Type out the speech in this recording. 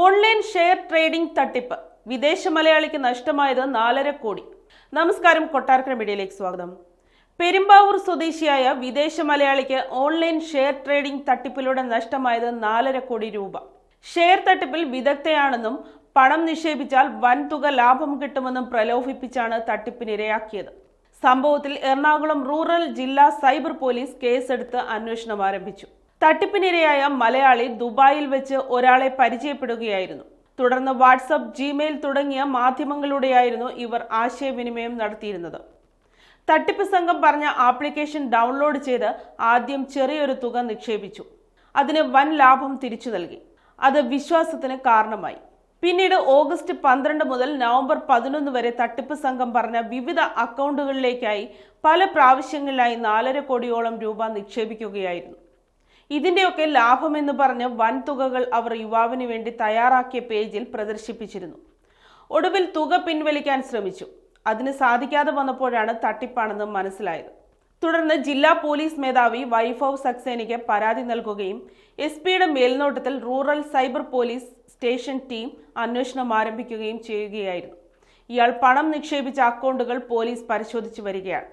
Online share trading തട്ടിപ്പ് വിദേശ മലയാളിക്ക് നഷ്ടമായത് 4.5 കോടി. നമസ്കാരം, കൊട്ടാരക്കര മീഡിയയിലേക്ക് സ്വാഗതം. പെരുമ്പാവൂർ സ്വദേശിയായ വിദേശ മലയാളിക്ക് ഓൺലൈൻ ഷെയർ ട്രേഡിംഗ് തട്ടിപ്പിലൂടെ നഷ്ടമായത് 4.5 കോടി രൂപ. ഷെയർ തട്ടിപ്പിൽ വിദഗ്ധയാണെന്നും പണം നിക്ഷേപിച്ചാൽ വൻതുക ലാഭം കിട്ടുമെന്നും പ്രലോഭിപ്പിച്ചാണ് തട്ടിപ്പിനിരയാക്കിയത്. സംഭവത്തിൽ എറണാകുളം റൂറൽ ജില്ലാ സൈബർ പോലീസ് കേസെടുത്ത് അന്വേഷണം ആരംഭിച്ചു. തട്ടിപ്പിനിരയായ മലയാളി ദുബായിൽ വെച്ച് ഒരാളെ പരിചയപ്പെടുകയായിരുന്നു. തുടർന്ന് വാട്സപ്പ്, ജിമെയിൽ തുടങ്ങിയ മാധ്യമങ്ങളിലൂടെയായിരുന്നു ഇവർ ആശയവിനിമയം നടത്തിയിരുന്നത്. തട്ടിപ്പ് സംഘം പറഞ്ഞ ആപ്ലിക്കേഷൻ ഡൗൺലോഡ് ചെയ്ത് ആദ്യം ചെറിയൊരു തുക നിക്ഷേപിച്ചു. അതിന് വൻ ലാഭം തിരിച്ചു നൽകി. അത് വിശ്വാസത്തിന് കാരണമായി. പിന്നീട് ഓഗസ്റ്റ് 12 മുതൽ നവംബർ 11 വരെ തട്ടിപ്പ് സംഘം പറഞ്ഞ വിവിധ അക്കൗണ്ടുകളിലേക്കായി പല പ്രാവശ്യങ്ങളിലായി 4.5 കോടിയോളം രൂപ നിക്ഷേപിക്കുകയായിരുന്നു. ഇതിന്റെയൊക്കെ ലാഭമെന്ന് പറഞ്ഞ് വൻതുകകൾ അവർ യുവാവിന് വേണ്ടി തയ്യാറാക്കിയ പേജിൽ പ്രദർശിപ്പിച്ചിരുന്നു. ഒടുവിൽ തുക പിൻവലിക്കാൻ ശ്രമിച്ചു. അതിന് സാധിക്കാതെ വന്നപ്പോഴാണ് തട്ടിപ്പാണെന്ന് മനസ്സിലായത്. തുടർന്ന് ജില്ലാ പോലീസ് മേധാവി വൈഭവ് സക്സേനയ്ക്ക് പരാതി നൽകുകയും SP-യുടെ മേൽനോട്ടത്തിൽ rural cyber police station team അന്വേഷണം ആരംഭിക്കുകയും ചെയ്യുകയായിരുന്നു. ഇയാൾ പണം നിക്ഷേപിച്ച അക്കൗണ്ടുകൾ പോലീസ് പരിശോധിച്ചു വരികയാണ്.